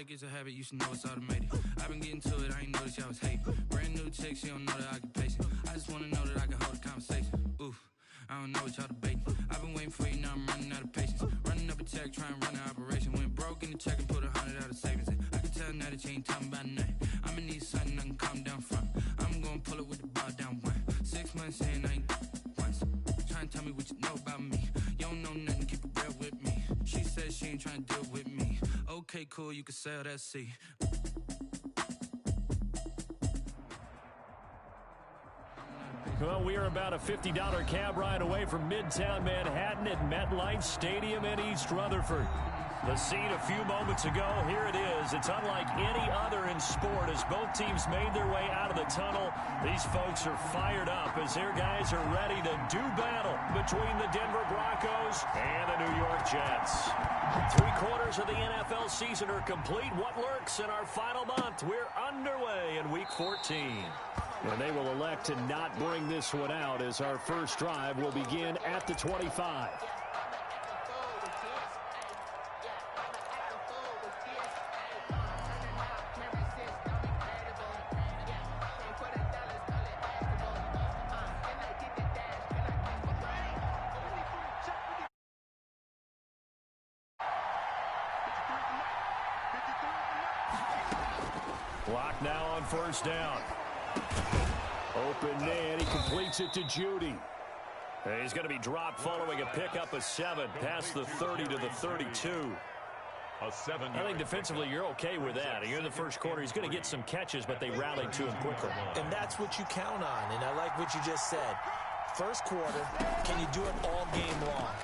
like it's a habit, you should know it's automated. I've been getting to it, I ain't noticed y'all was hating. Brand new chick, she don't know the occupation. I just wanna know that I can hold a conversation. Oof, I don't know what y'all debating. I've been waiting for you, now I'm running out of patience. Running up a check, trying to run an operation. Went broke in the check and put 100 out of savings in. I can tell now that you ain't talking about nothing. I'ma need something I can calm down from. I'm gonna pull it with the bar down one. 6 months in, I ain't once. Trying to tell me what you know about me. You don't know nothing, keep it real with me. She said she ain't trying to deal with me. Okay, cool, you can sell that seat. Well, we are about a $50 cab ride away from Midtown Manhattan at MetLife Stadium in East Rutherford. The scene a few moments ago, here it is. It's unlike any other in sport as both teams made their way out of the tunnel. These folks are fired up as their guys are ready to do battle between the Denver Broncos and the New York Jets. 3/4 of the NFL season are complete. What lurks in our final month? We're underway in Week 14. And they will elect to not bring this one out as our first drive will begin at the 25. Clock now on first down. Open man, he completes it to Judy. And he's going to be dropped following a pickup of 7 past the 30 to the 32. I think defensively you're okay with that. You're in the first quarter. He's going to get some catches, but they rallied to him quickly. And that's what you count on, and I like what you just said. First quarter, can you do it all game long?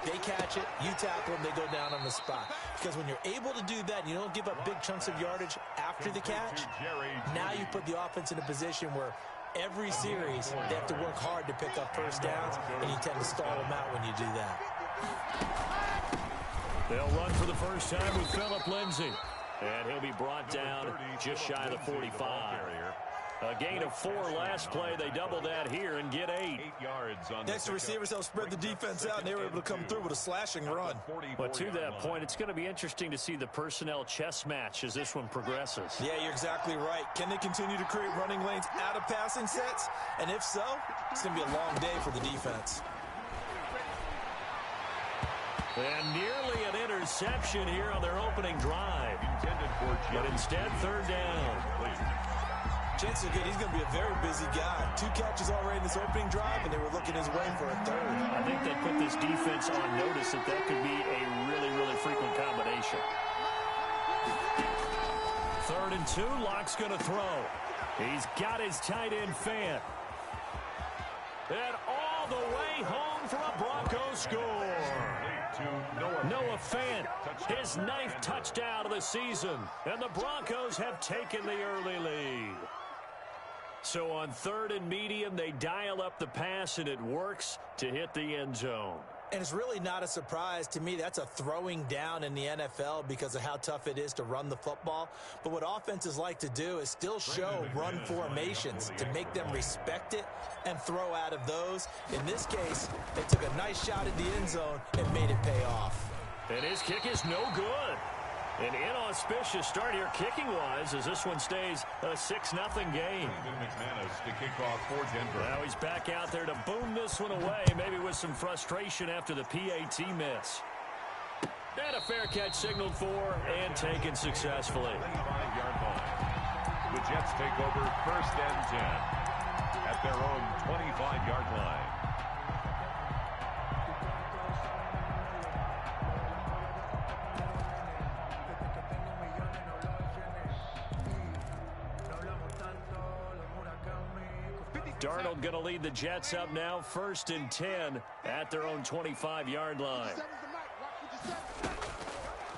They catch it, you tackle them, they go down on the spot. Because when you're able to do that, you don't give up big chunks of yardage after the catch, now you put the offense in a position where every series they have to work hard to pick up first downs, and you tend to stall them out when you do that. They'll run for the first time with Phillip Lindsay. And he'll be brought down just shy of the 45. A gain of 4 last play. They double that here and get 8. Next to receivers help spread the defense out, and they were able to come through with a slashing run. But to that point, it's going to be interesting to see the personnel chess match as this one progresses. Yeah, you're exactly right. Can they continue to create running lanes out of passing sets? And if so, it's going to be a long day for the defense. And nearly an interception here on their opening drive. But instead, third down. Chances are good he's going to be a very busy guy. 2 catches already in this opening drive, and they were looking his way for a third. I think they put this defense on notice that could be a really, really frequent combination. 3rd and 2, Locke's going to throw. He's got his tight end Fant. And all the way home for a Broncos score. Noah Fant, his 9th touchdown of the season. And the Broncos have taken the early lead. So on 3rd and medium, they dial up the pass, and it works to hit the end zone. And it's really not a surprise to me. That's a throwing down in the NFL because of how tough it is to run the football. But what offenses like to do is still show run formations to make them respect it and throw out of those. In this case, they took a nice shot at the end zone and made it pay off. And his kick is no good. An inauspicious start here kicking-wise as this one stays a 6-0 game. To kick off for Denver. Now he's back out there to boom this one away, maybe with some frustration after the PAT miss. And a fair catch signaled for and taken successfully. 25-yard line. The Jets take over 1st and 10 at their own 25-yard line. Darnold going to lead the Jets up now, 1st and 10 at their own 25-yard line.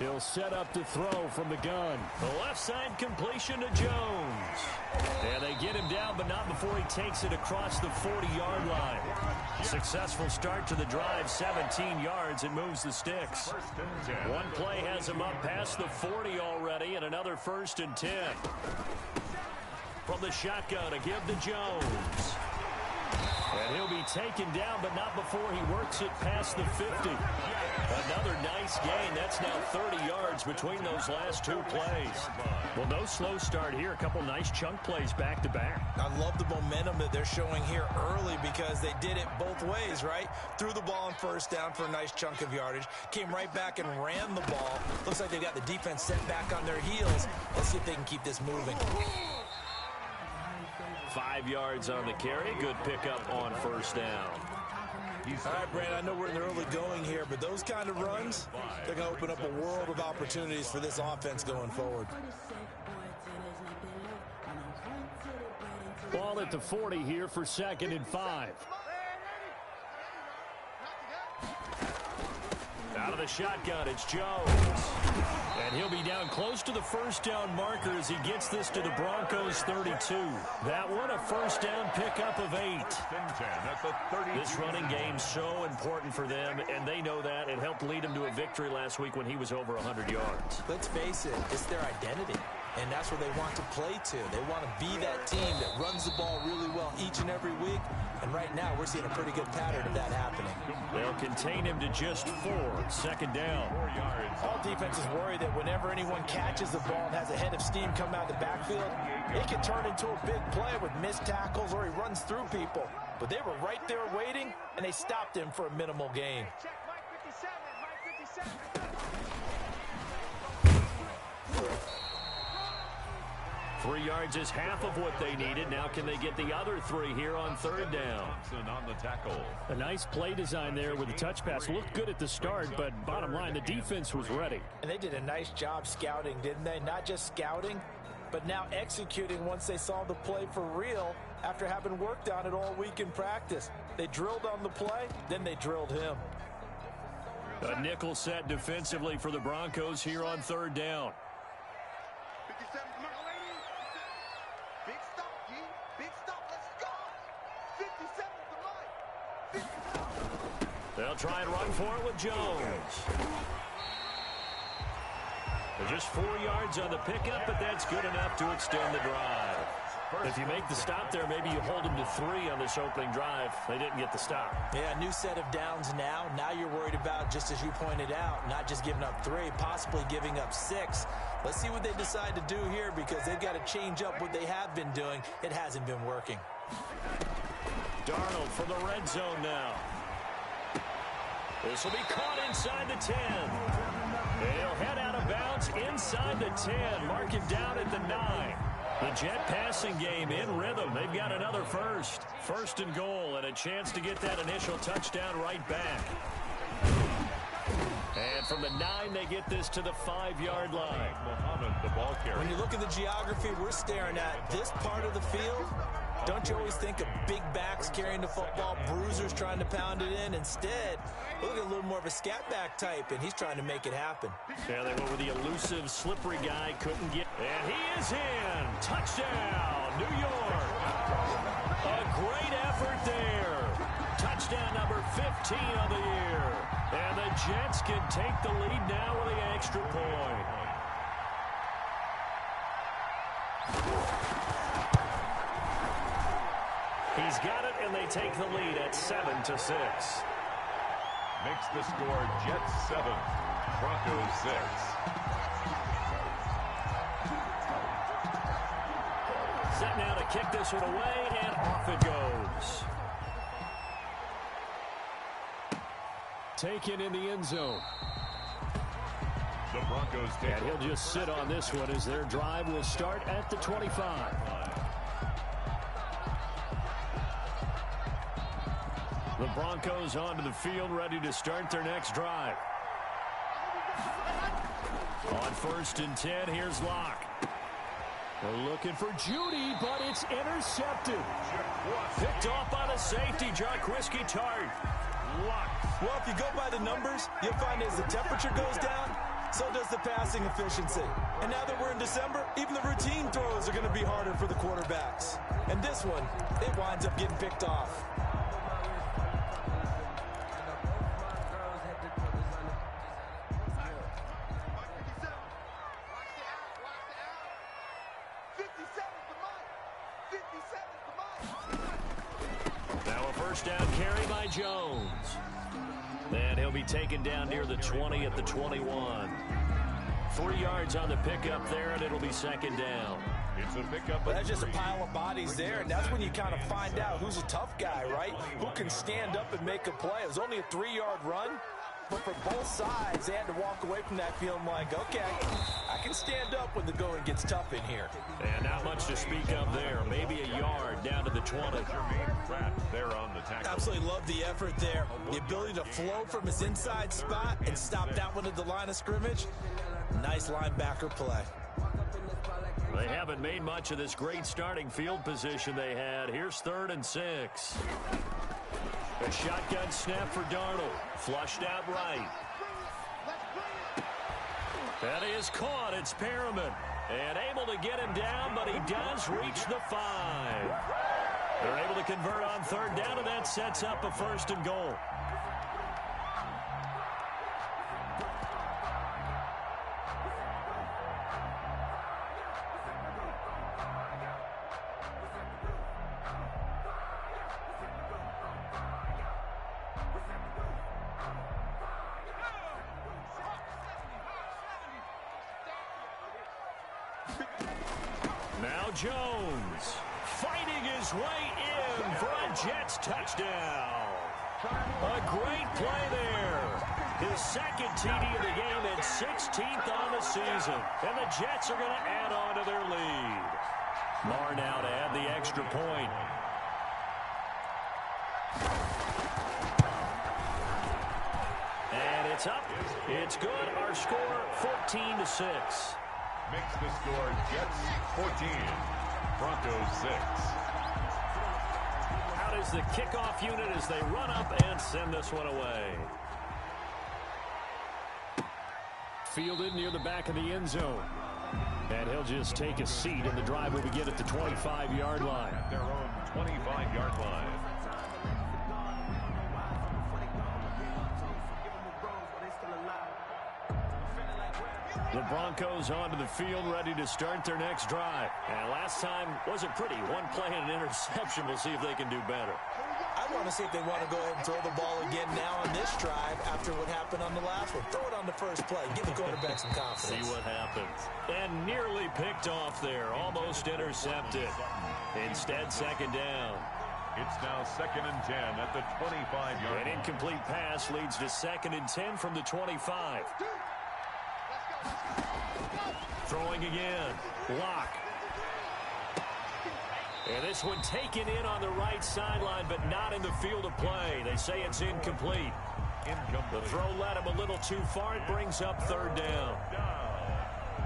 He'll set up to throw from the gun. The left side completion to Jones. And they get him down, but not before he takes it across the 40-yard line. Successful start to the drive, 17 yards, and moves the sticks. One play has him up past the 40 already, and another 1st and 10. From the shotgun to give to Jones. And he'll be taken down, but not before he works it past the 50. Another nice gain. That's now 30 yards between those last two plays. Well, no slow start here. A couple nice chunk plays back-to-back. I love the momentum that they're showing here early because they did it both ways, right? Threw the ball on first down for a nice chunk of yardage. Came right back and ran the ball. Looks like they've got the defense set back on their heels. Let's see if they can keep this moving. 5 yards on the carry. Good pickup on first down. All right, Brandon, I know we're in the early going here, but those kind of runs, they're going to open up a world of opportunities for this offense going forward. Ball at the 40 here for 2nd and 5. Out of the shotgun, it's Jones. And he'll be down close to the first down marker as he gets this to the Broncos 32. That one a first down pickup of 8. This running game so important for them, and they know that. It helped lead them to a victory last week when he was over 100 yards. Let's face it, it's their identity. And that's where they want to play to. They want to be that team that runs the ball really well each and every week. And right now, we're seeing a pretty good pattern of that happening. They'll contain him to just 4. 2nd down. 4 yards. All defenses worry that whenever anyone catches the ball and has a head of steam come out of the backfield, it can turn into a big play with missed tackles or he runs through people. But they were right there waiting, and they stopped him for a minimal gain. 3 yards is half of what they needed. Now can they get the other 3 here on 3rd down? On the tackle. A nice play design there with the touch pass. Looked good at the start, but bottom line, the defense was ready. And they did a nice job scouting, didn't they? Not just scouting, but now executing once they saw the play for real after having worked on it all week in practice. They drilled on the play, then they drilled him. A nickel set defensively for the Broncos here on 3rd down. They'll try and run for it with Jones. They're just 4 yards on the pickup, but that's good enough to extend the drive. If you make the stop there, maybe you hold them to 3 on this opening drive. They didn't get the stop. Yeah, new set of downs now. Now you're worried about, just as you pointed out, not just giving up 3, possibly giving up 6. Let's see what they decide to do here because they've got to change up what they have been doing. It hasn't been working. Darnold for the red zone now. This will be caught inside the 10. And he'll head out of bounds inside the 10. Mark him down at the 9. The Jet passing game in rhythm. They've got another first. 1st and goal and a chance to get that initial touchdown right back. And from the 9, they get this to the 5-yard line. The ball carrier. When you look at the geography we're staring at, this part of the field, don't you always think of big backs carrying the football, bruisers trying to pound it in? Instead, look at a little more of a scat back type, and he's trying to make it happen. Yeah, they went with the elusive, slippery guy, couldn't get. And he is in. Touchdown, New York. A great effort there. Touchdown number 15 of the year. And the Jets can take the lead now with the extra point. He's got it, and they take the lead at 7-6. Makes the score Jets 7, Broncos 6. Set now to kick this one away, and off it goes. Taken in the end zone. The Broncos take And he'll just sit on this one as their drive will start at the 25. The Broncos onto the field, ready to start their next drive. On 1st and 10, here's Locke. They're looking for Judy, but it's intercepted. Picked off by the safety, Jarquiski Tart. Well, if you go by the numbers, you'll find as the temperature goes down, so does the passing efficiency. And now that we're in December, even the routine throws are going to be harder for the quarterbacks. And this one, it winds up getting picked off. Now a first down carry by Jones. And he'll be taken down near the 20 at the 21. 3 yards on the pickup there, and it'll be second down. It's a pickup. That's just a pile of bodies there, and that's when you kind of find out who's a tough guy, right? Who can stand up and make a play. It was only a 3-yard run, but for both sides, they had to walk away from that feeling like, okay, I can stand up when the going gets tough in here. And not much to speak of there. Maybe a yard down to the 20. Your main threat there on the tackle. Absolutely love the effort there. The ability to flow from his inside spot and stop that one at the line of scrimmage. Nice linebacker play. They haven't made much of this great starting field position they had. Here's 3rd and 6. A shotgun snap for Darnold. Flushed out right. That is caught. It's Perriman. And able to get him down, but he does reach the 5. They're able to convert on 3rd down, and that sets up a 1st and goal. Now Jones fighting his way in for a Jets touchdown. A great play there. His 2nd TD of the game and 16th on the season. And the Jets are going to add on to their lead. Marr now to add the extra point. And it's up. It's good. Our score 14-6. Makes the score Jets 14, Broncos 6. Out is the kickoff unit as they run up and send this one away. Fielded near the back of the end zone. And he'll just take a seat, and the drive will begin at the 25-yard line. At their own 25-yard line. The Broncos onto the field, ready to start their next drive. And last time wasn't pretty. One play and an interception. We'll see if they can do better. I want to see if they want to go ahead and throw the ball again now on this drive after what happened on the last one. Throw it on the first play. Give the quarterback some confidence. See what happens. And nearly picked off there. Almost intercepted. Instead, 2nd down. It's now 2nd and 10 at the 25-yard line. An incomplete pass leads to 2nd and 10 from the 25. Throwing again. Lock. And this one taken in on the right sideline, but not in the field of play. They say it's incomplete. The throw led him a little too far. It brings up 3rd down.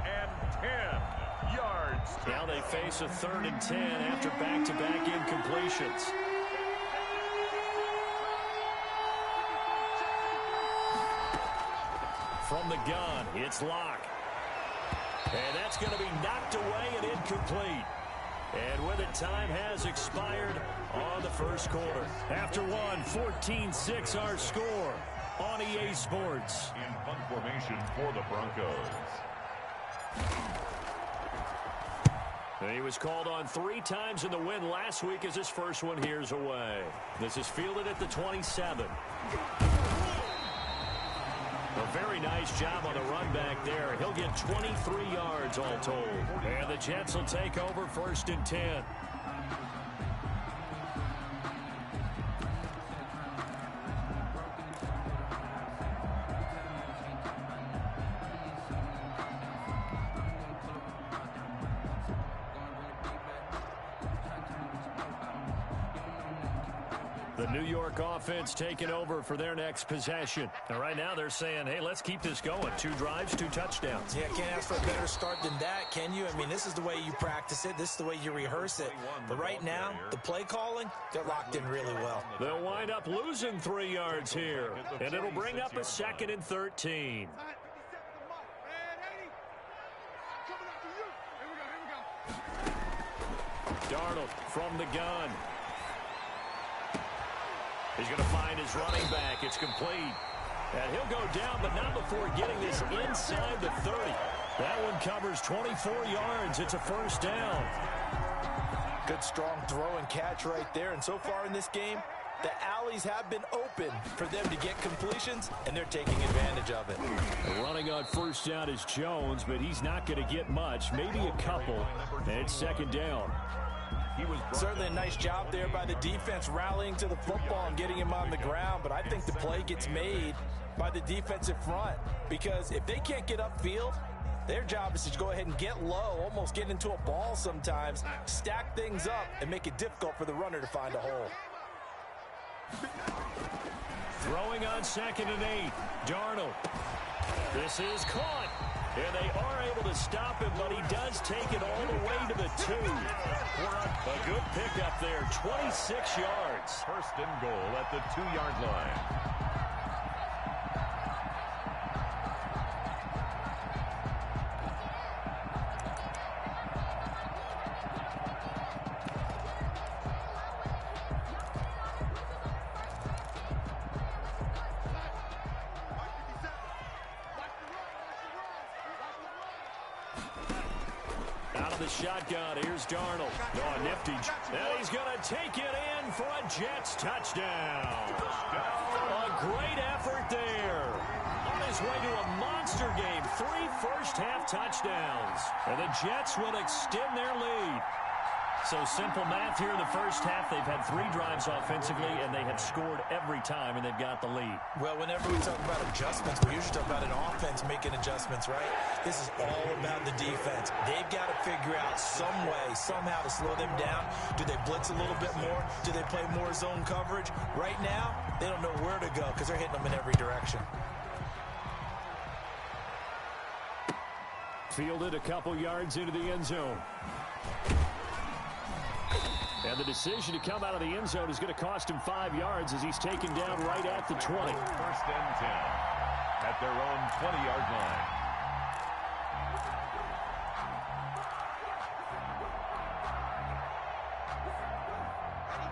And 10 yards. Now they face a 3rd and 10 after back-to-back incompletions. From the gun, it's Lock. And that's going to be knocked away and incomplete. And with it, time has expired on the first quarter. After one, 14-6 our score on EA Sports. In punt formation for the Broncos. And he was called on 3 times in the win last week as his first one here's away. This is fielded at the 27. A very nice job on the run back there. He'll get 23 yards all told. And the Jets will take over 1st and 10. The New York offense taking over for their next possession. And right now they're saying, hey, let's keep this going. 2 drives, 2 touchdowns. Yeah, can't ask for a better start than that, can you? I mean, this is the way you practice it. This is the way you rehearse it. But right now, the play calling, they're locked in really well. They'll wind up losing 3 yards here. And it'll bring up a 2nd and 13. Darnold from the gun. He's going to find his running back. It's complete. And he'll go down, but not before getting this inside the 30. That one covers 24 yards. It's a 1st down. Good, strong throw and catch right there. And so far in this game, The alleys have been open for them to get completions, and they're taking advantage of it. Running on first down is Jones, but he's not going to get much, maybe a couple, and it's second down. Certainly a nice job there by the defense rallying to the football and getting him on the ground, but I think the play gets made by the defensive front because if they can't get upfield, their job is to go ahead and get low, almost get into a ball sometimes, stack things up, and make it difficult for the runner to find a hole. Throwing on 2nd and 8, Darnold. This is caught, and they are able to stop him, but he does take it all the way to the 2. A good pickup there, 26 yards. First and goal at the 2-yard line. Shotgun, here's Darnold. Oh, nifty. And he's going to take it in for a Jets touchdown. A great effort there. On his way to a monster game. 3 first-half touchdowns. And the Jets will extend their lead. So simple math here in the first half. They've had 3 drives offensively, and they have scored every time, and they've got the lead. Well, whenever we talk about adjustments, we usually talk about an offense making adjustments, right? This is all about the defense. They've got to figure out some way, somehow to slow them down. Do they blitz a little bit more? Do they play more zone coverage? Right now, they don't know where to go because they're hitting them in every direction. Fielded a couple yards into the end zone. And the decision to come out of the end zone is going to cost him 5 yards as he's taken down right at the 20. First and 10 at their own 20-yard line.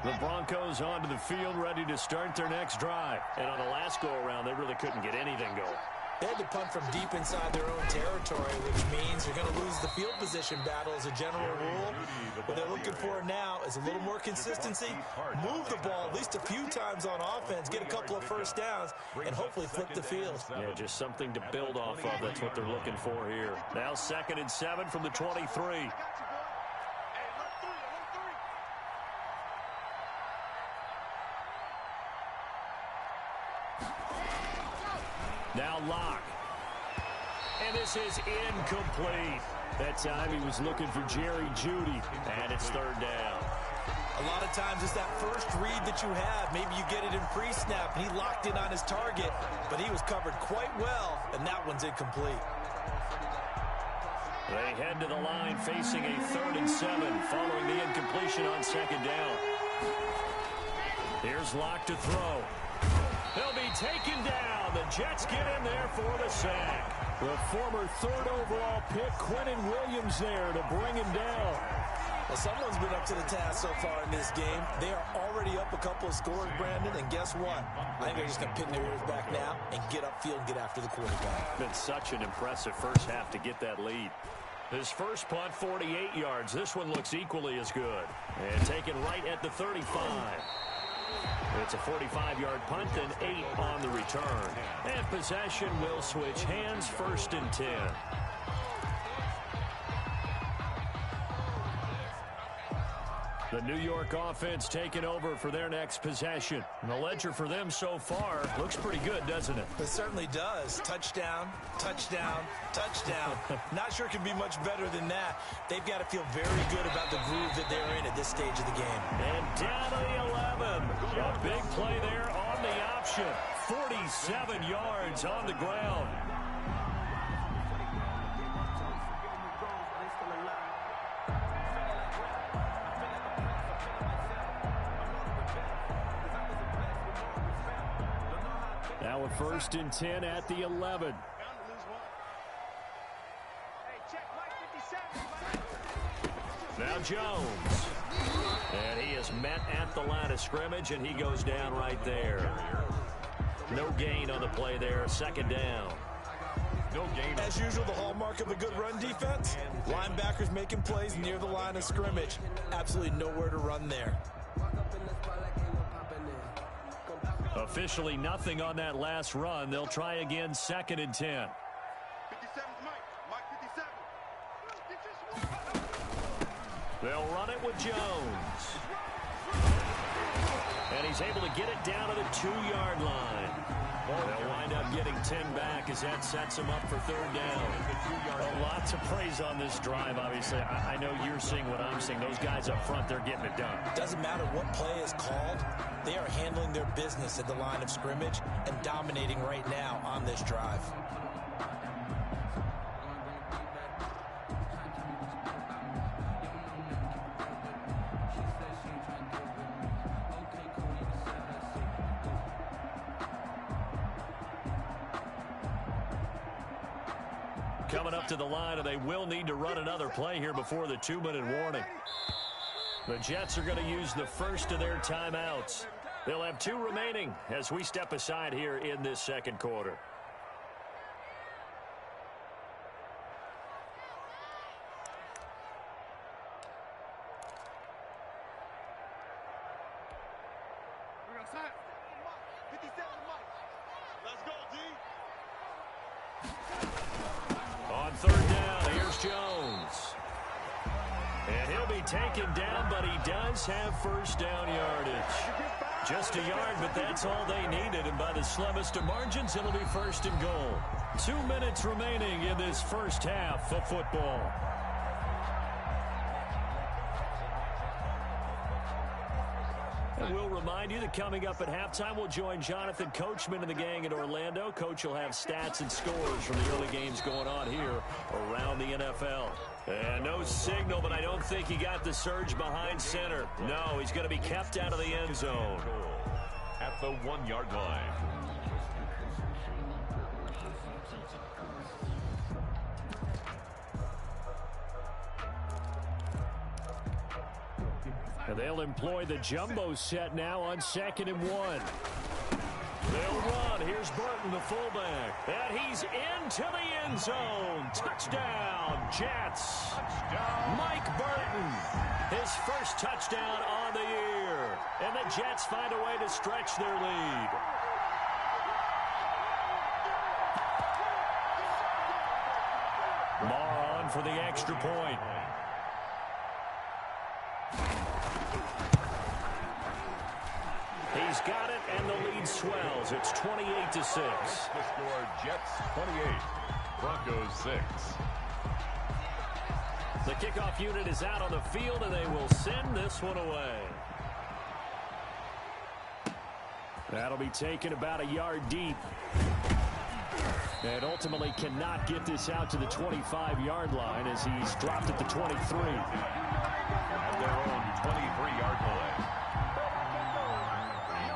The Broncos onto the field, ready to start their next drive. And on the last go-around, they really couldn't get anything going. They had to punt from deep inside their own territory, which means they're going to lose the field position battle as a general rule. What they're looking for now is a little more consistency, move the ball at least a few times on offense, get a couple of first downs, and hopefully flip the field. Yeah, just something to build off of. That's what they're looking for here. Now 2nd and 7 from the 23. Now Locke. And this is incomplete. That time he was looking for Jerry Jeudy. And it's 3rd down. A lot of times it's that first read that you have. Maybe you get it in pre-snap, and he locked in on his target, but he was covered quite well, and that one's incomplete. They head to the line facing a 3rd and 7 following the incompletion on 2nd down. Here's Locke to throw. They'll be taken down. The Jets get in there for the sack. The former 3rd overall pick, Quinnen Williams, there to bring him down. Well, someone's been up to the task so far in this game. They are already up a couple of scores, Brandon, and guess what? I think they're just going to pin their ears back now and get upfield and get after the quarterback. Been such an impressive first half to get that lead. His first punt, 48 yards. This one looks equally as good. And taken right at the 35. It's a 45-yard punt and 8 on the return. And possession will switch hands, 1st and 10. The New York offense taking over for their next possession. And the ledger for them so far looks pretty good, doesn't it? It certainly does. Touchdown, touchdown, touchdown. Not sure it can be much better than that. They've got to feel very good about the groove that they're in at this stage of the game. And down to the 11. A big play there on the option. 47 yards on the ground. Now a 1st and 10 at the 11. Now Jones. And he is met at the line of scrimmage, and he goes down right there. No gain on the play there. 2nd down. No gain. As usual, the hallmark of a good run defense, linebackers making plays near the line of scrimmage. Absolutely nowhere to run there. Officially nothing on that last run. They'll try again, 2nd and 10. 57's Mike 57. They'll run it with Jones. And he's able to get it down to the 2-yard line. They'll wind up getting 10 back as that sets them up for 3rd down. Lots of praise on this drive, obviously. I know you're seeing what I'm seeing. Those guys up front, they're getting it done. Doesn't matter what play is called. They are handling their business at the line of scrimmage and dominating right now on this drive. Coming up to the line, and they will need to run another play here before the 2-minute warning. The Jets are going to use the first of their timeouts. They'll have 2 remaining as we step aside here in this 2nd quarter. On 3rd down, here's Jones. And he'll be taken down, but he does have 1st down yardage. Just a yard, but that's all they needed. And by the slimmest of margins, it'll be 1st and goal. 2 minutes remaining in this first half of football. And we'll remind you that coming up at halftime, we'll join Jonathan Coachman and the gang in Orlando. Coach will have stats and scores from the early games going on here around the NFL. And no signal, but I don't think he got the surge behind center. No, he's going to be kept out of the end zone. At the 1-yard line. And they'll employ the jumbo set now on 2nd and 1. They'll run. Here's Burton, the fullback. And he's into the end zone. Touchdown, Jets. Touchdown. Mike Burton, his first touchdown on the year. And the Jets find a way to stretch their lead. Marr on for the extra point. He's got it, and the lead swells. It's 28-6. The score, Jets 28, Broncos 6. The kickoff unit is out on the field, and they will send this one away. That'll be taken about a yard deep. And ultimately cannot get this out to the 25-yard line as he's dropped at the 23. At their own 23-yard line.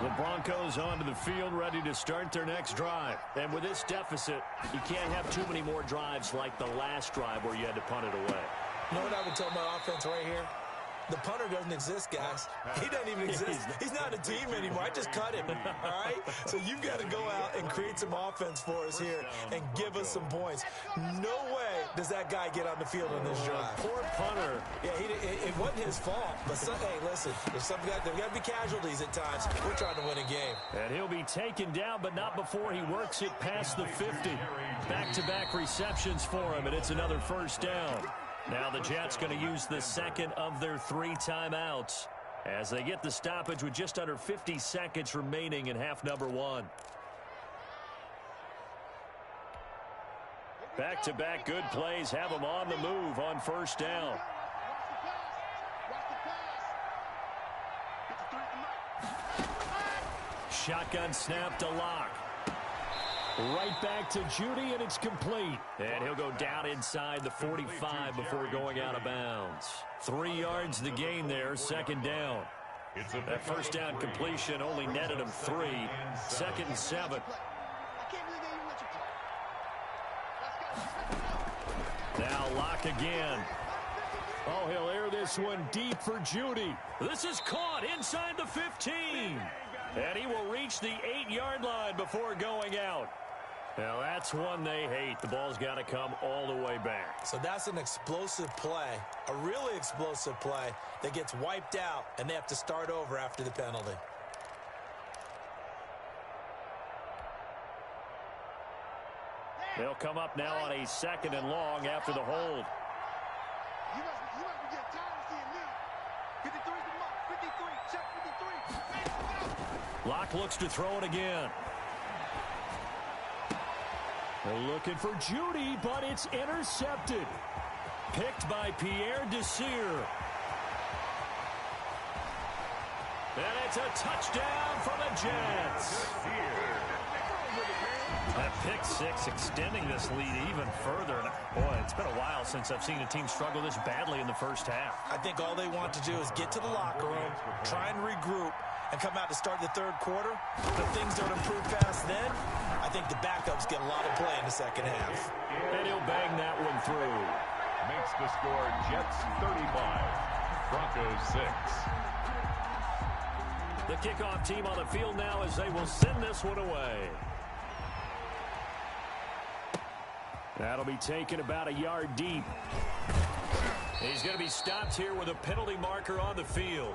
The Broncos onto the field, ready to start their next drive. And with this deficit, you can't have too many more drives like the last drive where you had to punt it away. You know what I would tell my offense right here? The punter doesn't exist, guys. He doesn't even exist. He's not a team anymore. I just cut him, all right? So you've got to go out and create some offense for us here and give us some points. No way does that guy get on the field in this drive. Poor punter. Yeah, it wasn't his fault. But, hey, listen, there's got to be casualties at times. We're trying to win a game. And he'll be taken down, but not before he works it past the 50. Back-to-back receptions for him, and it's another 1st down. Now the Jets going to use the 2nd of their 3 timeouts as they get the stoppage with just under 50 seconds remaining in half number 1. Back-to-back good plays have them on the move on 1st down. Shotgun snap to Locke. Right back to Judy, and it's complete. And he'll go down inside the 45 before going out of bounds. 3 yards the gain there, 2nd down. That 1st down completion only netted him 3. 2nd and 7. Now Locke again. Oh, he'll air this one deep for Judy. This is caught inside the 15. And he will reach the 8-yard line before going out. Now, that's one they hate. The ball's got to come all the way back. So that's an explosive play, a really explosive play that gets wiped out, and they have to start over after the penalty. They'll come up now on a 2nd and long after the hold. You must be getting tired of seeing me. 53 is the mark. 53. Check 53. Locke looks to throw it again. They're looking for Judy, but it's intercepted. Picked by Pierre Desir. And it's a touchdown for the Jets. That pick six extending this lead even further. Boy, it's been a while since I've seen a team struggle this badly in the first half. I think all they want to do is get to the locker room, try and regroup, and come out to start the third quarter. But if things don't improve past then, I think the backups get a lot of play in the second half. And he'll bang that one through. Makes the score Jets 35, Broncos 6. The kickoff team on the field now as they will send this one away. That'll be taken about a yard deep. He's going to be stopped here with a penalty marker on the field.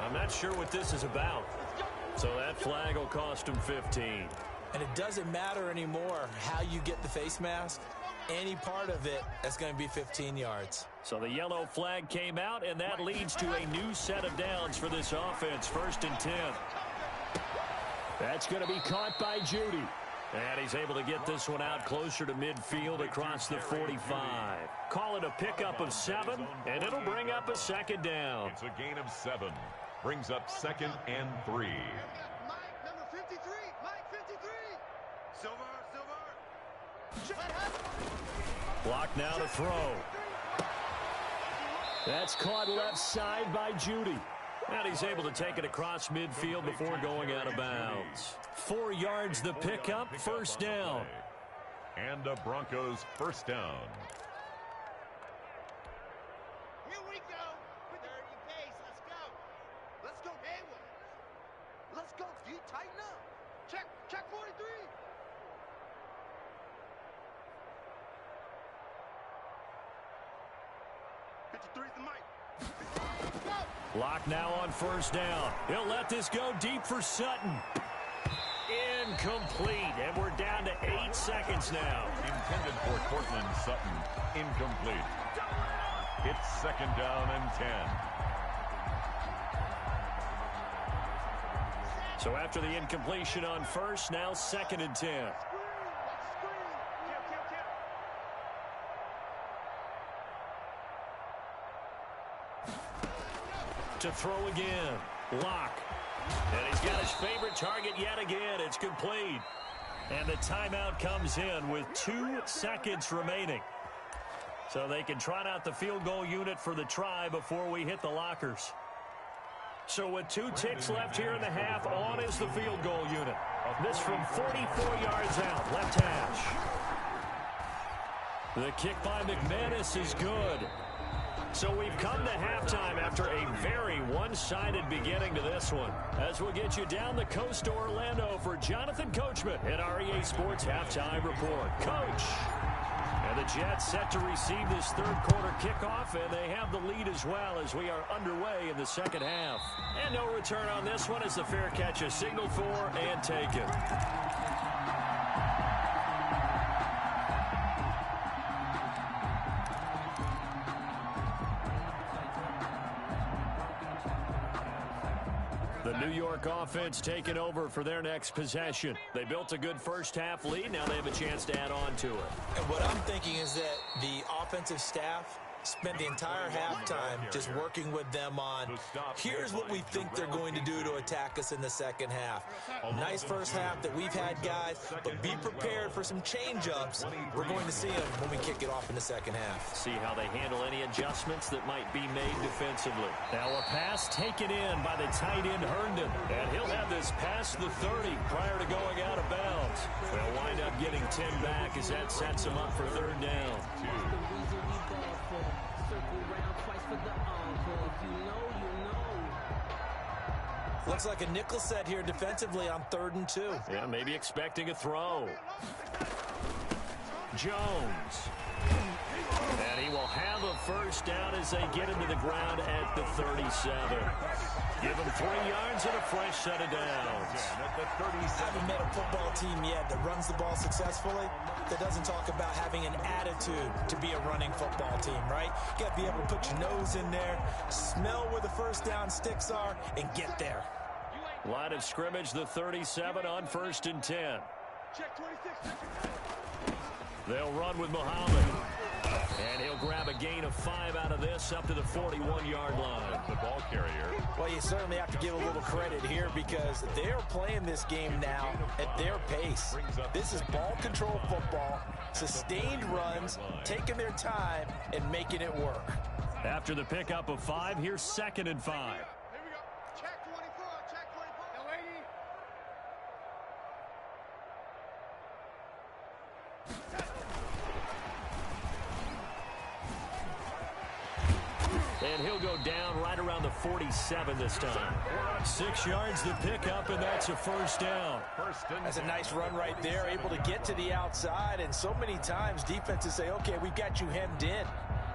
I'm not sure what this is about. So that flag will cost him 15. And it doesn't matter anymore how you get the face mask. Any part of it, that's going to be 15 yards. So the yellow flag came out, and that leads to a new set of downs for this offense. 1st and 10. That's going to be caught by Judy. And he's able to get this one out closer to midfield across the 45. Call it a pickup of 7, and it'll bring up a 2nd down. It's a gain of 7. Brings up 2nd and 3. Mike, number 53. Mike, 53. Silver. Block now to throw. That's caught left side by Judy. And he's able to take it across midfield before going out of bounds. 4 yards the pickup, 1st down. And a Broncos 1st down. Here we go. With the pace. Let's go. Let's go, Hayward. Let's go. D, tighten up. Check 43. The mic. Lock now on 1st down. He'll let this go deep for Sutton. Incomplete, and we're down to 8 seconds now. Intended for Cortland Sutton. Incomplete. It's 2nd down and 10. So after the incompletion on 1st, now 2nd and 10. To throw again. Locke. And he's got his favorite target yet again. It's complete. And the timeout comes in with 2 seconds remaining. So they can trot out the field goal unit for the try before we hit the lockers. So with 2 ticks left here in the half, on is the field goal unit. This from 44 yards out, left hash. The kick by McManus is good. So we've come to halftime after a very one-sided beginning to this one. As we'll get you down the coast to Orlando for Jonathan Coachman at REA Sports Halftime Report. Coach! And the Jets set to receive this third quarter kickoff, and they have the lead as well as we are underway in the second half. And no return on this one as the fair catch is signaled for and taken. The New York offense taking over for their next possession. They built a good first half lead. Now they have a chance to add on to it. And what I'm thinking is that the offensive staff spent the entire halftime just working with them on, here's what we think they're going to do to attack us in the second half. Nice first half that we've had, guys, but be prepared for some change-ups. We're going to see them when we kick it off in the second half. See how they handle any adjustments that might be made defensively. Now a pass taken in by the tight end Herndon, and he'll have this past the 30 prior to going out of bounds. They'll wind up getting 10 back as that sets them up for third down. Looks like a nickel set here defensively on 3rd and 2. Yeah, maybe expecting a throw. Jones. And he will have a first down as they get into the ground at the 37. Give him 3 yards and a fresh set of downs. I haven't met a football team yet that runs the ball successfully that doesn't talk about having an attitude to be a running football team, right? You got to be able to put your nose in there, smell where the first down sticks are, and get there. Line of scrimmage, the 37 on 1st and 10. Check 26. They'll run with Muhammad. And he'll grab a gain of 5 out of this up to the 41-yard line. The ball carrier. Well, you certainly have to give a little credit here because they're playing this game now at their pace. This is ball control football, sustained runs, taking their time, and making it work. After the pickup of 5, here's 2nd and 5. Here we go. Check 24. Check 24. No, lady. And he'll go down right around the 47 this time. 6 yards to pick up, and that's a first down. That's a nice run right there, able to get to the outside. And so many times defenses say, okay, we've got you hemmed in.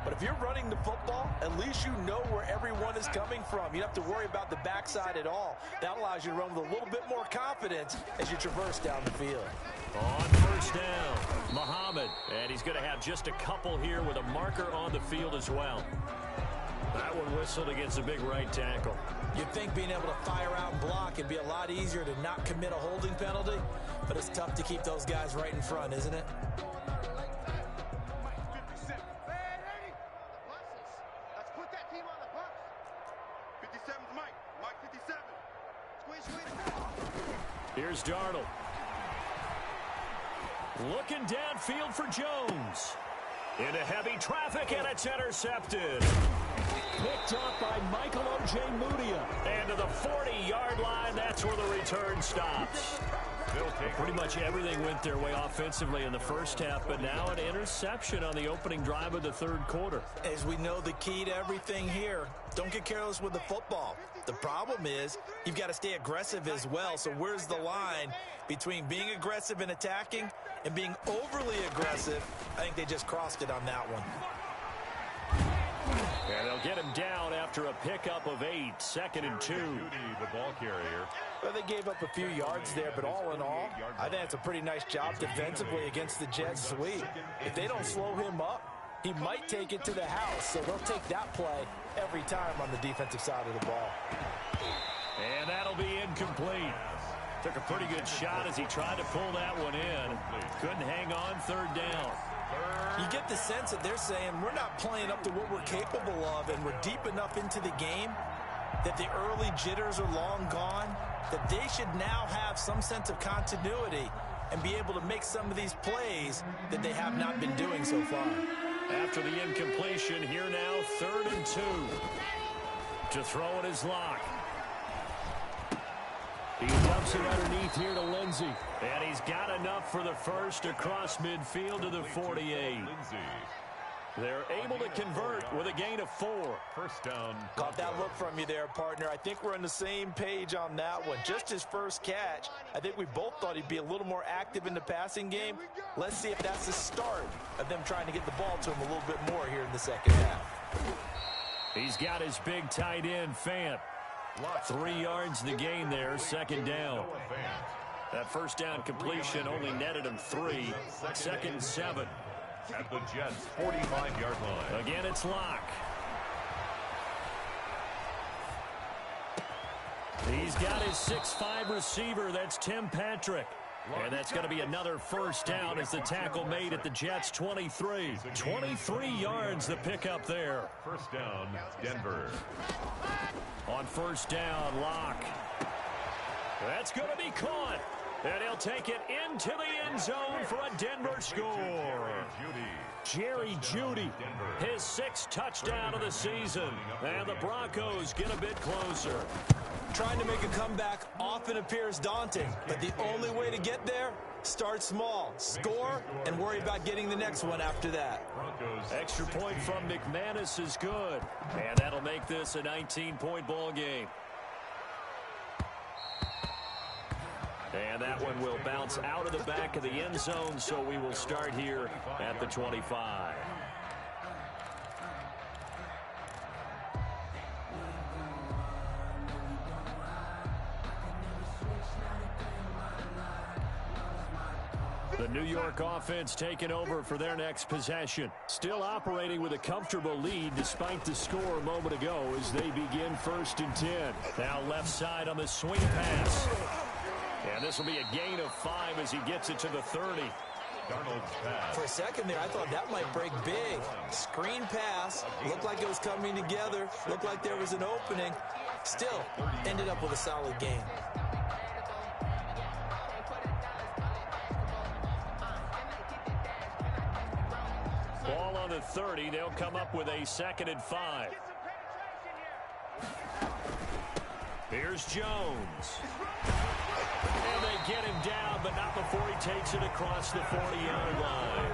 But if you're running the football, at least you know where everyone is coming from. You don't have to worry about the backside at all. That allows you to run with a little bit more confidence as you traverse down the field. On first down, Muhammad. And he's going to have just a couple here with a marker on the field as well. That one whistled against a big right tackle. You'd think being able to fire out and block would be a lot easier to not commit a holding penalty, but it's tough to keep those guys right in front, isn't it? Let's put that team on the bus. 57's Mike. Mike 57. Squeeze. Here's Darnold. Looking downfield for Jones. Into heavy traffic, and it's intercepted. Picked up by Michael Ojemudia. And to the 40-yard line, that's where the return stops. Pretty much everything went their way offensively in the first half, but now an interception on the opening drive of the 3rd quarter. As we know, the key to everything here, don't get careless with the football. The problem is you've got to stay aggressive as well. So where's the line between being aggressive and attacking and being overly aggressive? I think they just crossed it on that one. And they'll get him down after a pickup of 8, 2nd and 2. The ball carrier. Well, they gave up a few yards there, but all in all, I think it's a pretty nice job defensively against the Jets sweep. If they don't slow him up, he might take it to the house, so they'll take that play every time on the defensive side of the ball. And that'll be incomplete. Took a pretty good shot as he tried to pull that one in. Couldn't hang on, 3rd down. You get the sense that they're saying we're not playing up to what we're capable of, and we're deep enough into the game that the early jitters are long gone, that they should now have some sense of continuity and be able to make some of these plays that they have not been doing so far. After the incompletion, here now, 3rd and 2. To throw it is Locke. He dumps it underneath here to Lindsey. And he's got enough for the first across midfield to the 48. They're able to convert with a gain of 4. First down. Caught that look from you there, partner. I think we're on the same page on that one. Just his first catch, I think we both thought he'd be a little more active in the passing game. Let's see if that's the start of them trying to get the ball to him a little bit more here in the second half. He's got his big tight end, Fant. 3 yards the gain there, 2nd down. That first down completion only netted him 3. 2nd and 7. At the Jets' 45-yard line. Again, it's Locke. He's got his 6'5 receiver. That's Tim Patrick. And that's going to be another first down as the tackle made at the Jets' 23. 23 yards the pickup there. First down, Denver. On first down, Locke. That's going to be caught. And he'll take it into the end zone for a Denver score. Jerry Jeudy, his 6th touchdown of the season. And the Broncos get a bit closer. Trying to make a comeback often appears daunting, but the only way to get there, start small, score, and worry about getting the next one after that. Extra point from McManus is good. And that'll make this a 19-point ball game. And that one will bounce out of the back of the end zone, so we will start here at the 25. The New York offense taking over for their next possession. Still operating with a comfortable lead despite the score a moment ago as they begin 1st and 10. Now left side on the swing pass. And this will be a gain of 5 as he gets it to the 30. For a second there, I thought that might break big. Screen pass. Looked like it was coming together. Looked like there was an opening. Still, ended up with a solid gain. Ball on the 30. They'll come up with a 2nd and 5. Here's Jones. And they get him down, but not before he takes it across the 40-yard line.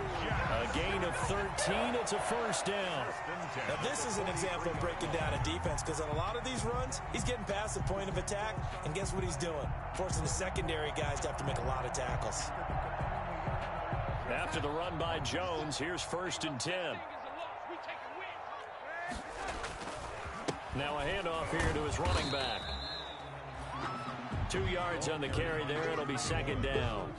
A gain of 13. It's a 1st down. Now, this is an example of breaking down a defense because on a lot of these runs, he's getting past the point of attack, and guess what he's doing? Forcing the secondary guys to have to make a lot of tackles. After the run by Jones, here's 1st and 10. Now a handoff here to his running back. 2 yards on the carry there. It'll be 2nd down.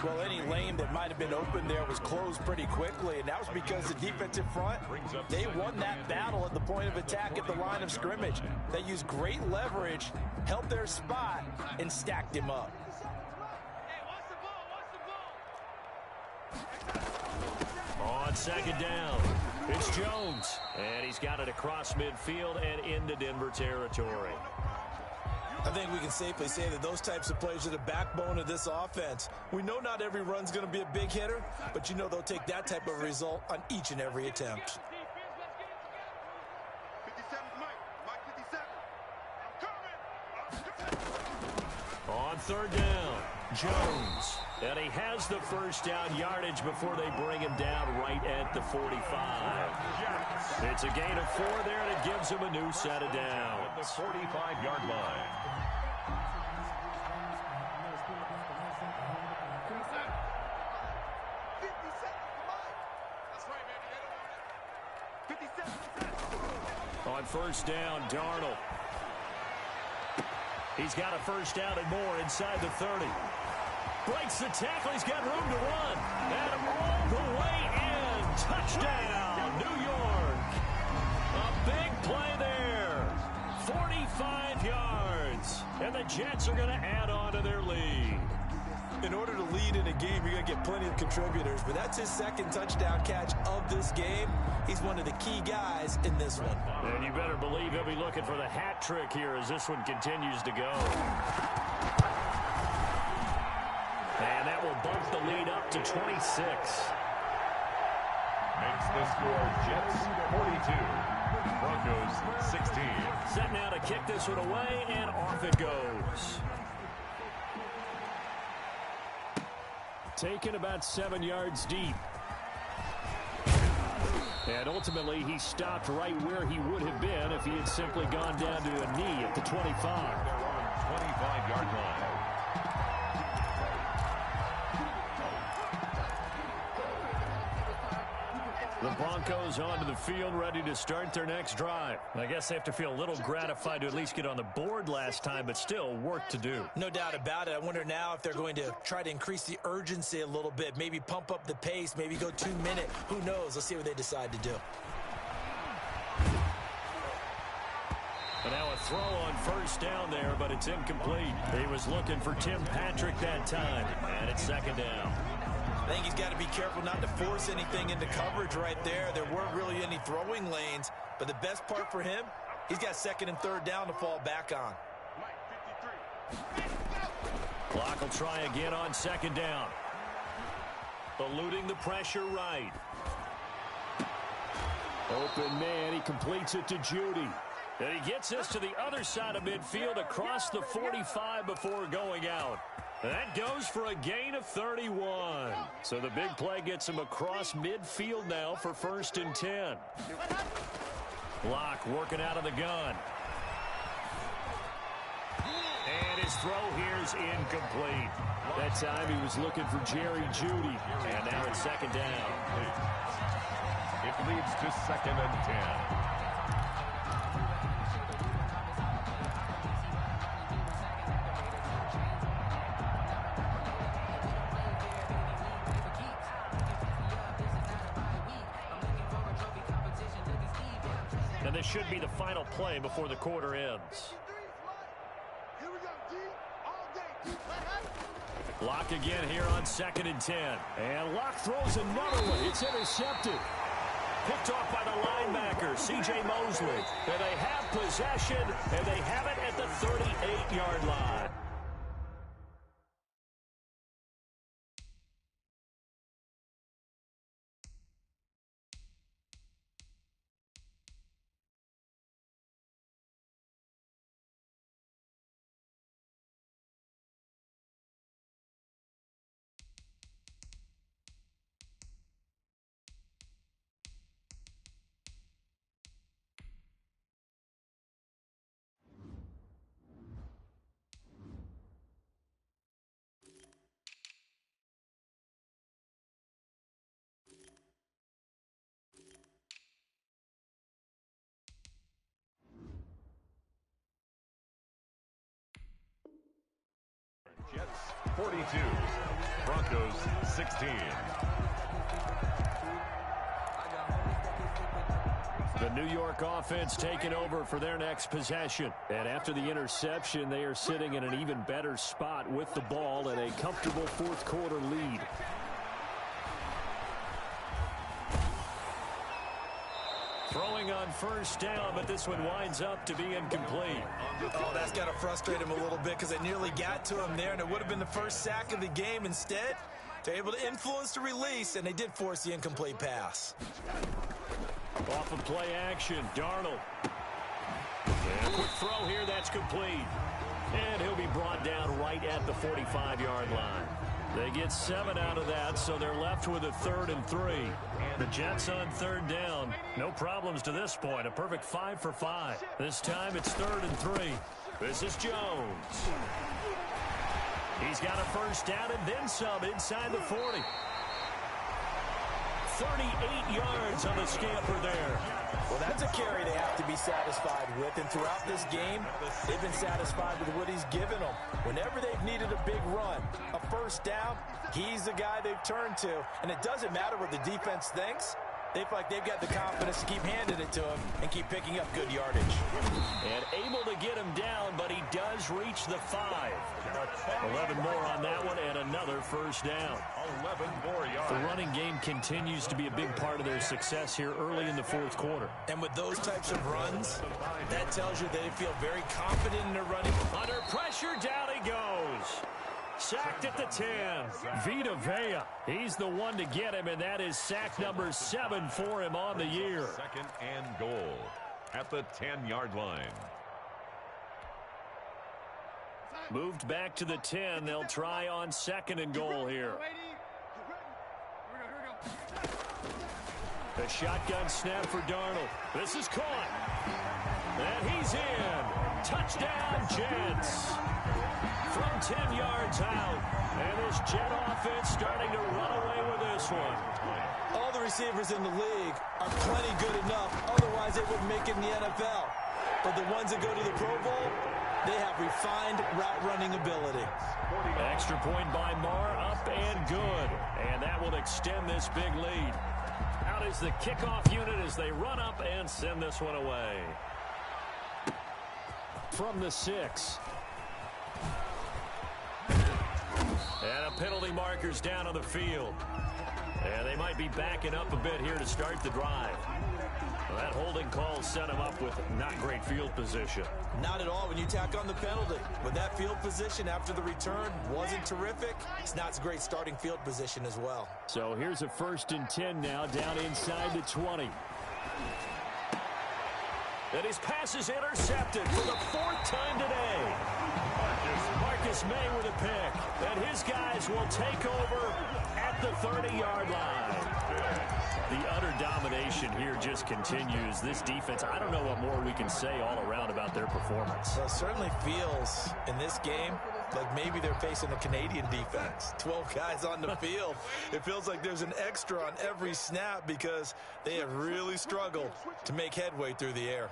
Well, any lane that might have been open there was closed pretty quickly, and that was because the defensive front, they won that battle at the point of attack at the line of scrimmage. They used great leverage, held their spot, and stacked him up. On 2nd down, it's Jones. And he's got it across midfield and into Denver territory. I think we can safely say that those types of plays are the backbone of this offense. We know not every run's going to be a big hitter, but you know they'll take that type of result on each and every attempt. 57, On 3rd down, Jones. And he has the 1st down yardage before they bring him down right at the 45. It's a gain of 4 there, and it gives him a new set of downs. The 45-yard line. On 1st down, Darnold. He's got a 1st down and more inside the 30. Breaks the tackle. He's got room to run. And all the way in. Touchdown, New York. A big play there. 45 yards. And the Jets are going to add on to their lead. In order to lead in a game, you're going to get plenty of contributors, but that's his 2nd touchdown catch of this game. He's one of the key guys in this one. And you better believe he'll be looking for the hat trick here as this one continues to go. And that will bump the lead up to 26. Makes the score Jets 42, Broncos 16. Set now to kick this one away, and off it goes. Taken about 7 yards deep. And ultimately, he stopped right where he would have been if he had simply gone down to a knee at the 25. 25-yard line. The Broncos onto the field, ready to start their next drive. I guess they have to feel a little gratified to at least get on the board last time, but still work to do. No doubt about it. I wonder now if they're going to try to increase the urgency a little bit, maybe pump up the pace, maybe go 2 minute. Who knows? Let's see what they decide to do. And now a throw on 1st down there, but it's incomplete. He was looking for Tim Patrick that time, and it's 2nd down. I think he's got to be careful not to force anything into coverage right there. There weren't really any throwing lanes, but the best part for him, he's got 2nd and 3rd down to fall back on. Clock will try again on 2nd down. Eluding the pressure right. Open man, he completes it to Judy. And he gets this to the other side of midfield across the 45 before going out. That goes for a gain of 31. So the big play gets him across midfield now for 1st and 10. Locke working out of the gun. And his throw here is incomplete. That time he was looking for Jerry Judy. And now it's 2nd down. It leads to 2nd and 10. And this should be the final play before the quarter ends. Here we go, D, all day. Lock again here on 2nd and 10. And Lock throws another one. It's intercepted. Picked off by the linebacker, C.J. Mosley. And they have possession, and they have it at the 38-yard line. Jets 42, Broncos 16. The New York offense taking over for their next possession. And after the interception, they are sitting in an even better spot with the ball and a comfortable fourth quarter lead. Throwing on first down, but this one winds up to be incomplete. Oh, that's got to frustrate him a little bit because they nearly got to him there, and it would have been the first sack of the game. Instead, they're able to influence the release, and they did force the incomplete pass. Off of play action, Darnold. And a quick throw here, that's complete. And he'll be brought down right at the 45-yard line. They get 7 out of that, so they're left with a 3rd and 3. The Jets on 3rd down. No problems to this point. A perfect 5 for 5. This time it's 3rd and 3. This is Jones. He's got a first down and then some inside the 40. 38 yards on the scamper there. Well, that's a carry they have to be satisfied with, and throughout this game, they've been satisfied with what he's given them. Whenever they've needed a big run, a first down, he's the guy they've turned to. And it doesn't matter what the defense thinks. They feel like they've got the confidence to keep handing it to him and keep picking up good yardage. And able to get him down, but he does reach the 5. 11 more on that one and another first down. 11 more yards. The running game continues to be a big part of their success here early in the fourth quarter. And with those types of runs, that tells you they feel very confident in their running. Under pressure, down he goes. Sacked at the 10. Vita Vea. He's the one to get him, and that is sack number 7 for him on the year. 2nd and goal at the 10-yard line. Moved back to the 10. They'll try on 2nd and goal here. A shotgun snap for Darnold. This is caught. And he's in. Touchdown, Jets. From 10 yards out. And this Jet offense starting to run away with this one. All the receivers in the league are plenty good enough. Otherwise, they wouldn't make it in the NFL. But the ones that go to the Pro Bowl, they have refined route running ability. Extra point by Marr, up and good. And that will extend this big lead. Out is the kickoff unit as they run up and send this one away. From the 6. And a penalty marker's down on the field. And they might be backing up a bit here to start the drive. Well, that holding call set him up with not great field position. Not at all when you tack on the penalty. But that field position after the return wasn't terrific. It's not a great starting field position as well. So here's a 1st and 10 now down inside the 20. And his pass is intercepted for the 4th time today. Marcus May with a pick. And his guys will take over at the 30-yard line. The utter domination here just continues. This defense, I don't know what more we can say all around about their performance. Well, it certainly feels in this game like maybe they're facing a Canadian defense. 12 guys on the field. It feels like there's an extra on every snap because they have really struggled to make headway through the air.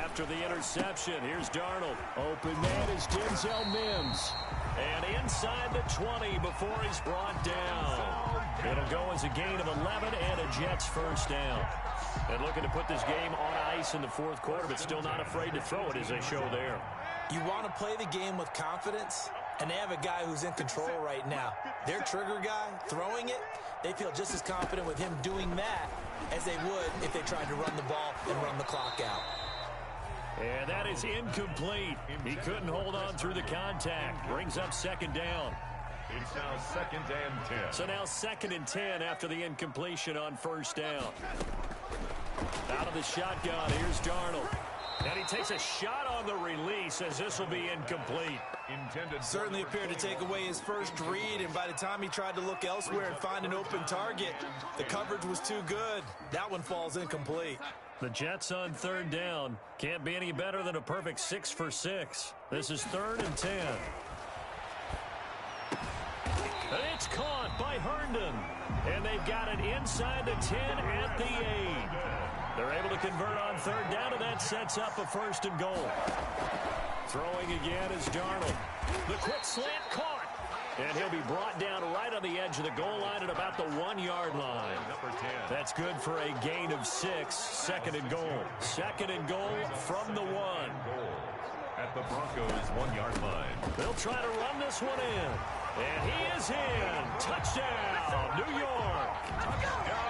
After the interception, here's Darnold. Open man is Denzel Mims. And inside the 20 before he's brought down. It'll go as a gain of 11 and a Jets first down. And looking to put this game on ice in the fourth quarter, but still not afraid to throw it as they show there. You want to play the game with confidence, and they have a guy who's in control right now. Their trigger guy, throwing it, they feel just as confident with him doing that as they would if they tried to run the ball and run the clock out. And that is incomplete. He couldn't hold on through the contact. Brings up second down. It's now 2nd and 10. So now 2nd and 10 after the incompletion on first down. Out of the shotgun, here's Darnold. And he takes a shot on the release as this will be incomplete. Certainly appeared to take away his first read, and by the time he tried to look elsewhere and find an open target, the coverage was too good. That one falls incomplete. The Jets on third down. Can't be any better than a perfect 6 for 6. This is 3rd and 10. And it's caught by Herndon. And they've got it inside the 10 at the 8. They're able to convert on third down, and that sets up a 1st and goal. Throwing again is Darnold. The quick slant caught. And he'll be brought down right on the edge of the goal line at about the 1-yard line. Number 10. That's good for a gain of 6. 2nd and goal. 2nd and goal from the 1. At the Broncos' 1-yard line. They'll try to run this one in. And he is in. Touchdown, New York.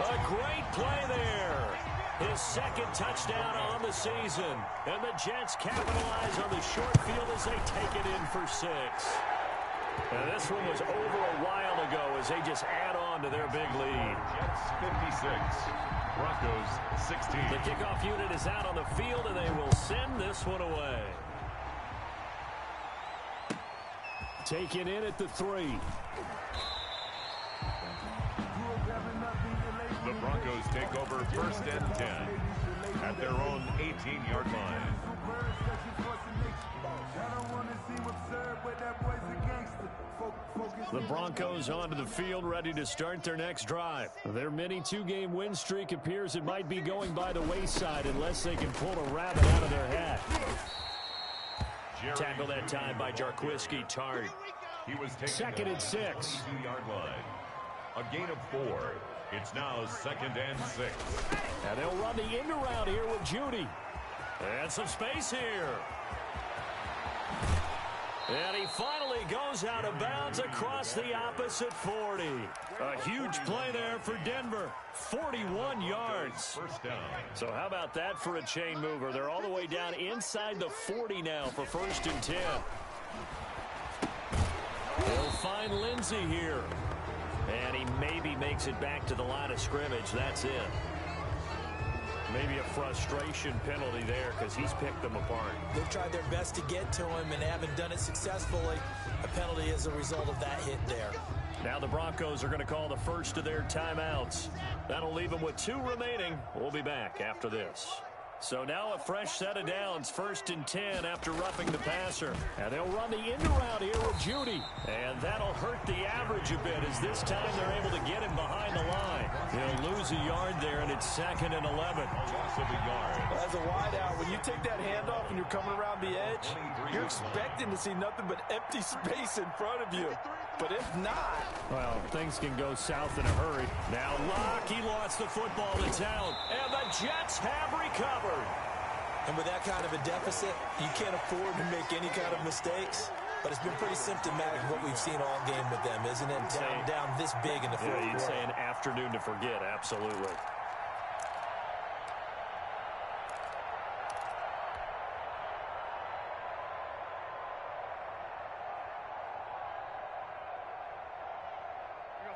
A great play there. His 2nd touchdown on the season. And the Jets capitalize on the short field as they take it in for 6. And this one was over a while ago as they just add on to their big lead. Jets 56, Broncos 16. The kickoff unit is out on the field, and they will send this one away. Taken in at the 3. The Broncos take over 1st and 10 at their own 18-yard line. The Broncos onto the field, ready to start their next drive. Their mini 2-game win streak appears it might be going by the wayside unless they can pull a rabbit out of their hat. Tackle that time by Jarquiski Tart. He was taken 2nd and 6. 2-yard line. A gain of 4. It's now 2nd and 6. And they'll run the end around here with Judy. And some space here. And he finally goes out of bounds across the opposite 40. A huge play there for Denver. 41 yards. 1st down. So how about that for a chain mover? They're all the way down inside the 40 now for 1st and 10. They'll find Lindsey here. And he maybe makes it back to the line of scrimmage. That's it. Maybe a frustration penalty there because he's picked them apart. They've tried their best to get to him and haven't done it successfully. A penalty is a result of that hit there. Now the Broncos are going to call the first of their timeouts. That'll leave them with 2 remaining. We'll be back after this. So now a fresh set of downs, 1st and 10 after roughing the passer. And they'll run the end around here with Judy. And that'll hurt the average a bit as this time they're able to get him behind the line. He'll lose a yard there, and it's 2nd and 11. Loss of a yard. As a wideout, when you take that handoff and you're coming around the edge, you're expecting to see nothing but empty space in front of you. But if not... Well, things can go south in a hurry. Now Locke, he lost the football to town. And the Jets have recovered. And with that kind of a deficit, you can't afford to make any kind of mistakes. But it's been pretty symptomatic of what we've seen all game with them, isn't it? Down this big in the fourth quarter. You'd say an afternoon to forget, absolutely.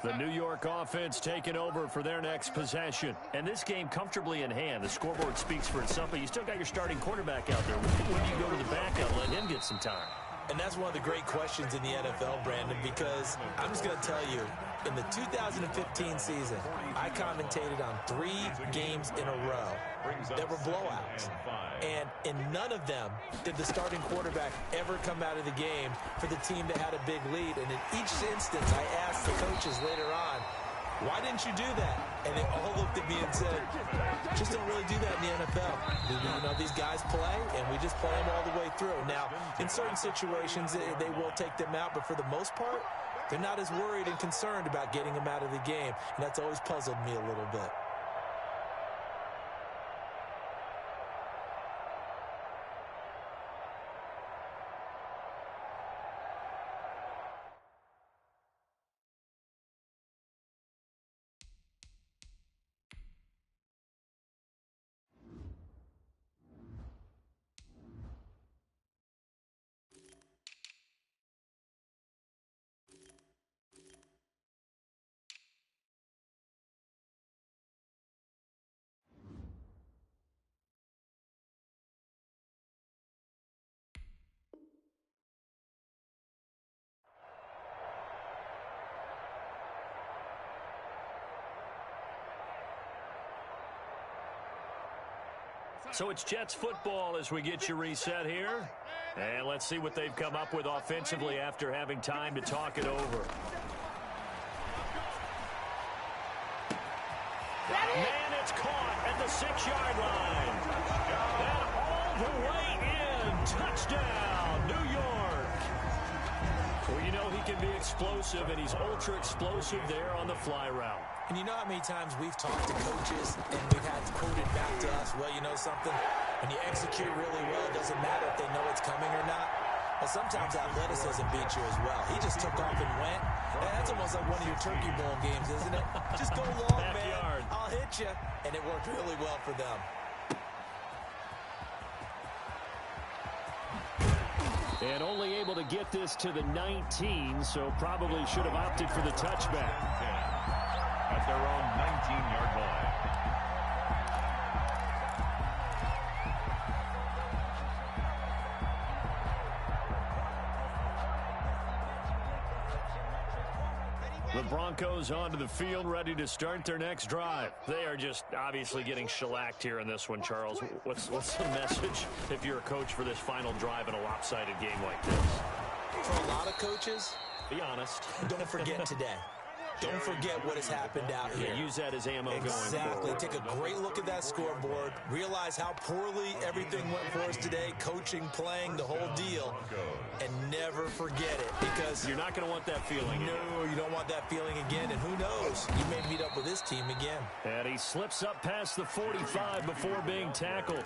The New York offense taking over for their next possession. And this game comfortably in hand. The scoreboard speaks for itself, but you still got your starting quarterback out there. When do you go to the backup, let him get some time? And that's one of the great questions in the NFL, Brandon, because I'm just going to tell you, in the 2015 season, I commentated on 3 games in a row that were blowouts. And in none of them did the starting quarterback ever come out of the game for the team that had a big lead. And in each instance, I asked the coaches later on, why didn't you do that? And they all looked at me and said, just don't really do that in the NFL. You know, these guys play, and we just play them all the way through. Now, in certain situations, they will take them out, but for the most part, they're not as worried and concerned about getting them out of the game. And that's always puzzled me a little bit. So it's Jets football as we get you reset here. And let's see what they've come up with offensively after having time to talk it over. Man, it's caught at the 6-yard line. And all the way in. Touchdown, New York. Well, you know he can be explosive, and he's ultra-explosive there on the fly route. And you know how many times we've talked to coaches and we've had to quote it back to us, well, you know something? When you execute really well, it doesn't matter if they know it's coming or not. Well, sometimes athleticism beats you as well. He just took off and went. And that's almost like one of your Turkey Bowl games, isn't it? Just go long, man. I'll hit you. And it worked really well for them. And only able to get this to the 19, so probably should have opted for the touchback. At their own 19-yard line. The Broncos onto the field, ready to start their next drive. They are just obviously getting shellacked here in this one, Charles. What's the message if you're a coach for this final drive in a lopsided game like this? For a lot of coaches, be honest. Don't forget today. Don't forget what has happened out here. Use that as ammo going forward. Exactly. Take a great look at that scoreboard. Realize how poorly everything went for us today. Coaching, playing, the whole deal. And never forget it, because you're not going to want that feeling. No, you don't want that feeling again. And who knows? You may meet up with this team again. And he slips up past the 45 before being tackled.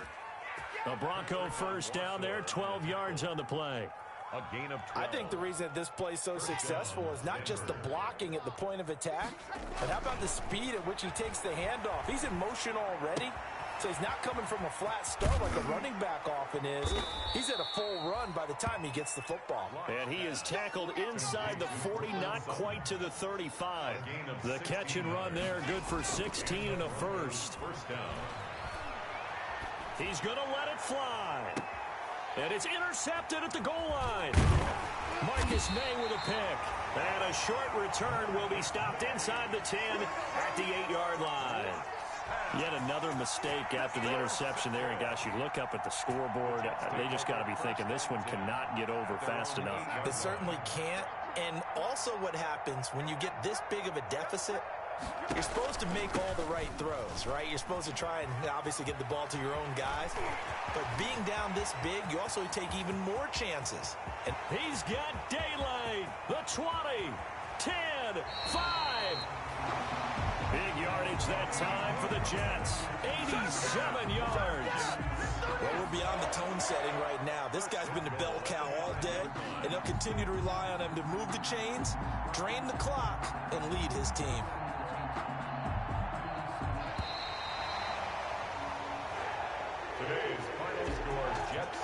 A Bronco first down there, 12 yards on the play. A gain of 12. I think the reason that this play is so successful is not just the blocking at the point of attack, but how about the speed at which he takes the handoff? He's in motion already, so he's not coming from a flat start like a running back often is. He's at a full run by the time he gets the football. And he is tackled inside the 40, not quite to the 35. The catch and run there, good for 16 and a first. First down. He's going to let it fly. And it's intercepted at the goal line. Marcus May with a pick. And a short return will be stopped inside the 10 at the 8-yard line. Yet another mistake after the interception there. And, gosh, you look up at the scoreboard, they just got to be thinking this one cannot get over fast enough. It certainly can't. And also what happens when you get this big of a deficit, you're supposed to make all the right throws, right? You're supposed to try and obviously get the ball to your own guys. But being down this big, you also take even more chances. And he's got daylight. The 20, 10, 5. Big yardage that time for the Jets. 87 yards. Well, we're beyond the tone setting right now. This guy's been the bell cow all day, and they'll continue to rely on him to move the chains, drain the clock, and lead his team. Today's final score, Jets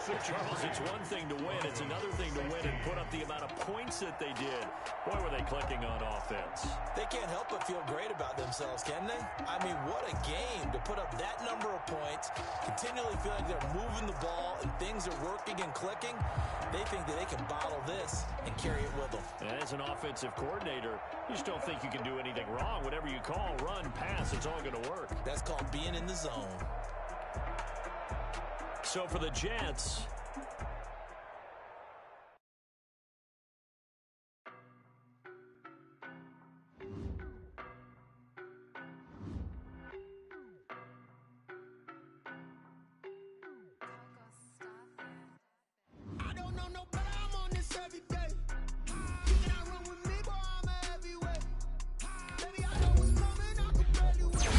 6. Charles, it's one thing to win. It's another thing to win and put up the amount of points that they did. Boy, were they clicking on offense. They can't help but feel great about themselves, can they? I mean, what a game to put up that number of points, continually feel like they're moving the ball and things are working and clicking. They think that they can bottle this and carry it with them. And as an offensive coordinator, you just don't think you can do anything wrong. Whatever you call, run, pass, it's all going to work. That's called being in the zone. So for the Jets, I don't know no better, I'm on this every day. You cannot run with me, boy, I'm a heavyweight. Baby, I know what's coming, I can barely wait.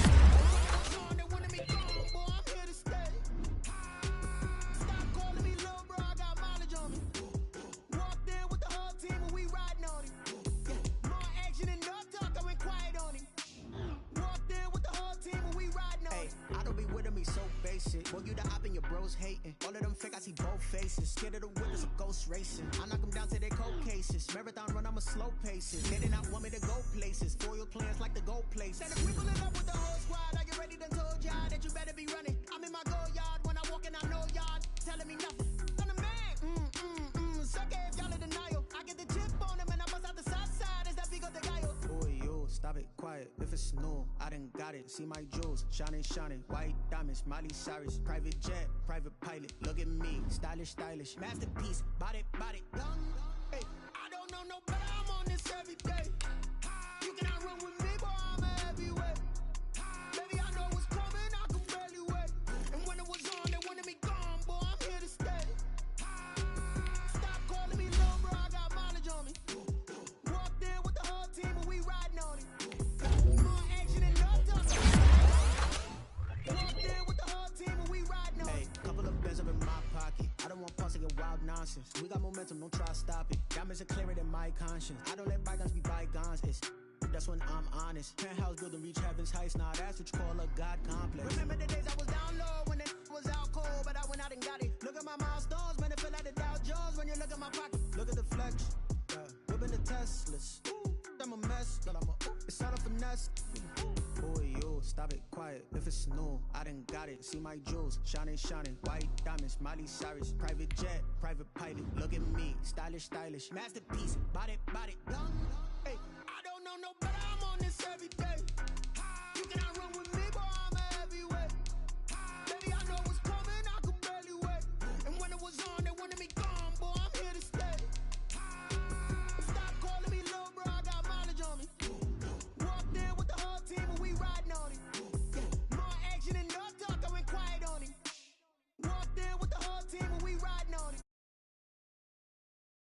Knowing they wanted me gone, boy, I'm here to stay. Stop calling me little bro, I got mileage on me. Walked in with the whole team and we riding on him. More action and no talk, I went quiet on him. Walked in with the whole team and we riding on him. I don't be with him, he's so basic. Boy, you the op and your bros hating. All of them fake, I see both faces. Scared of the wheels of ghost racing. I knock them down to their cold cases. Marathon run, I'm a slow paces. They did not want me to go places. Foil plans like the gold places. Said if we pull it up with the whole squad, I get ready done told y'all that you better be running. I'm in my go yard when I walk in, I know y'all telling me nothing. I'm the man, suck it if y'all in denial. I get the chip on him and I bust out the south side. Is that big of the guy? Boy, yo, stop it, quiet. If it's no, I done got it. See my jewels, shining, shining. White diamonds, Miley Cyrus. Private jet, private pilot. Look at me, stylish, stylish. Masterpiece, body, young. Hey, I don't know no better. I'm on this every day. You cannot run with me, boy. I'm a heavyweight. Baby, I know what's coming. I can barely wait. And when it was on, they wanted me gone, boy. I'm here to stay. Stop calling me low, bro. I got mileage on me. Walked in with the whole team, and we riding on it. More action than no time. Walked in with the whole team, and we riding on it. Hey, couple of bins up in my pocket. I don't want pulse to get wild nonsense. We got momentum, don't try to stop it. Diamonds are clearer than my conscience. I don't let bygones be bygones. That's when I'm honest. Penthouse building reach heaven's heights. Now that's what you call a God complex. Remember the days I was down low when it was out cold, but I went out and got it. Look at my milestones, man, it feel like the Dow Jones when you look at my pocket. Look at the flex, whipping the Teslas. I'm a mess, but it's all a finesse. Boy, yo, stop it, quiet. If it's new, I done got it. See my jewels, shining, shining. White diamonds, Miley Cyrus. Private jet, private pilot. Look at me, stylish, stylish. Masterpiece, body, young. Hey.